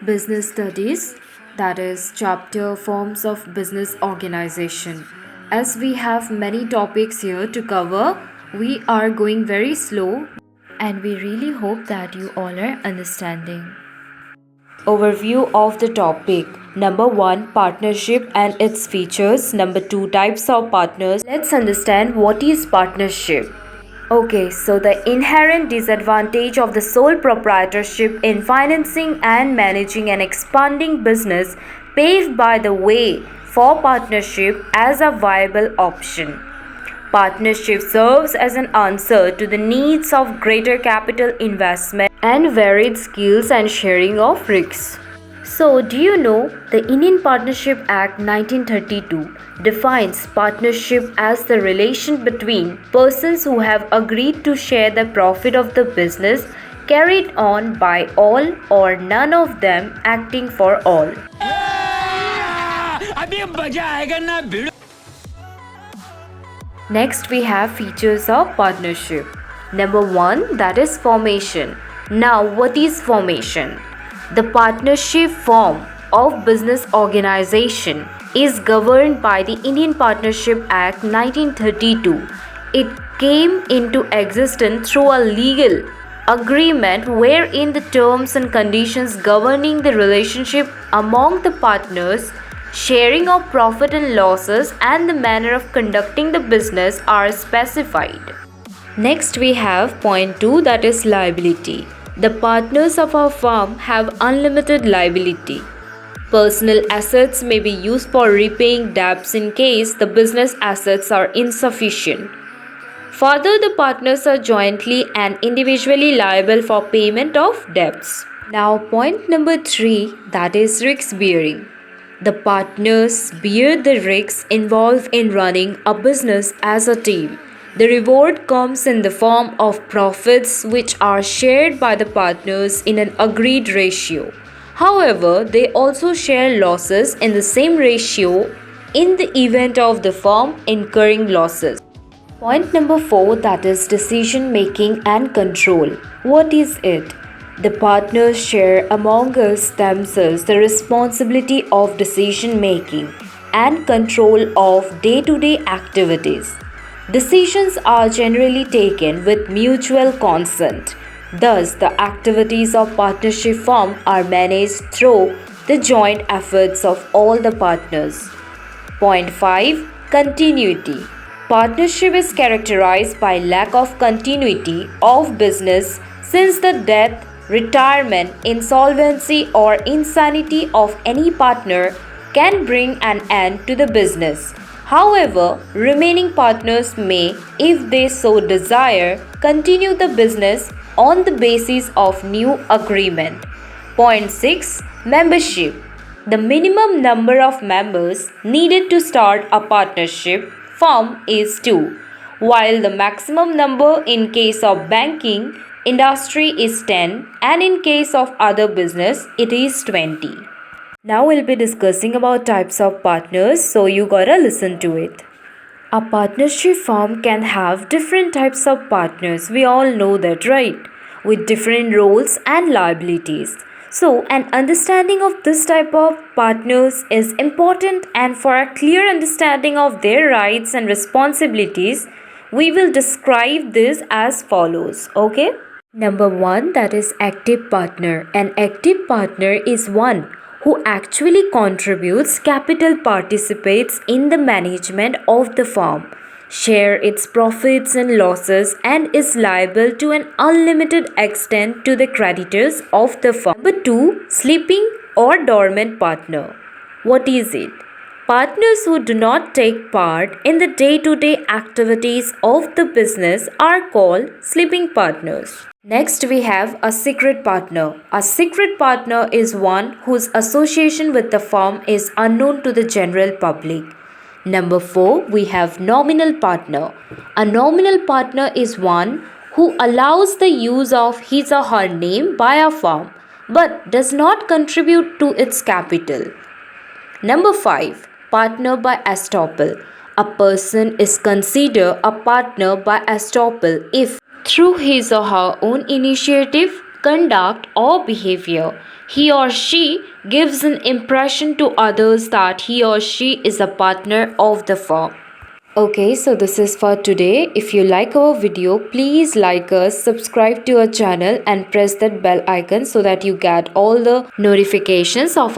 Business Studies, that is, chapter Forms of Business Organization. As we have many topics here to cover, we are going very slow and we really hope that you all are understanding. Overview of the topic. Number 1, partnership and its features. Number 2, types of partners. Let's understand what is partnership. Okay, so the inherent disadvantage of the sole proprietorship in financing and managing an expanding business paved by the way for partnership as a viable option. Partnership serves as an answer to the needs of greater capital investment and varied skills and sharing of risks. So, do you know the Indian Partnership Act 1932 defines partnership as the relation between persons who have agreed to share the profit of the business carried on by all or none of them acting for all. अभी मजा आएगा ना भिड़ो. Next, we have features of partnership. Number 1, that is formation. Now, what is formation? The partnership form of business organization is governed by the Indian Partnership Act 1932. It came into existence through a legal agreement wherein the terms and conditions governing the relationship among the partners, sharing of profit and losses, and the manner of conducting the business are specified. Next, we have point 2, that is liability. The partners of our firm have unlimited liability. Personal assets may be used for repaying debts in case the business assets are insufficient. Further, the partners are jointly and individually liable for payment of debts. Now, point number 3, that is risk bearing. The partners bear the risks involved in running a business as a team. The reward comes in the form of profits which are shared by the partners in an agreed ratio. However, they also share losses in the same ratio in the event of the firm incurring losses. Point number 4, that is decision making and control. What is it? The partners share among us themselves the responsibility of decision making and control of day to day activities. Decisions are generally taken with mutual consent. Thus, the activities of partnership firm are managed through the joint efforts of all the partners. Point 5, continuity. Partnership is characterized by lack of continuity of business since the death, retirement, insolvency, or insanity of any partner can bring an end to the business. However, remaining partners may, if they so desire, continue the business on the basis of new agreement. Point 6, membership. The minimum number of members needed to start a partnership firm is 2, while the maximum number in case of banking industry is 10, and in case of other business it is 20. Now we'll be discussing about types of partners, so you gotta listen to it. A partnership firm can have different types of partners. We all know that, right? With different roles and liabilities. So, an understanding of this type of partners is important, and for a clear understanding of their rights and responsibilities, we will describe this as follows, okay? Number 1, that is active partner. An active partner is one who actually contributes capital, participates in the management of the firm, share its profits and losses, and is liable to an unlimited extent to the creditors of the firm. Number 2, sleeping or dormant partner. What is it? Partners who do not take part in the day-to-day activities of the business are called sleeping partners. Next, we have a secret partner. A secret partner is one whose association with the firm is unknown to the general public. Number 4, we have nominal partner. A nominal partner is one who allows the use of his or her name by a firm but does not contribute to its capital. Number 5, partner by estoppel. A person is considered a partner by estoppel if, through his or her own initiative, conduct, or behavior. He or she gives an impression to others that he or she is a partner of the firm. Okay, so this is for today. If you like our video, please like us, subscribe to our channel and press that bell icon so that you get all the notifications of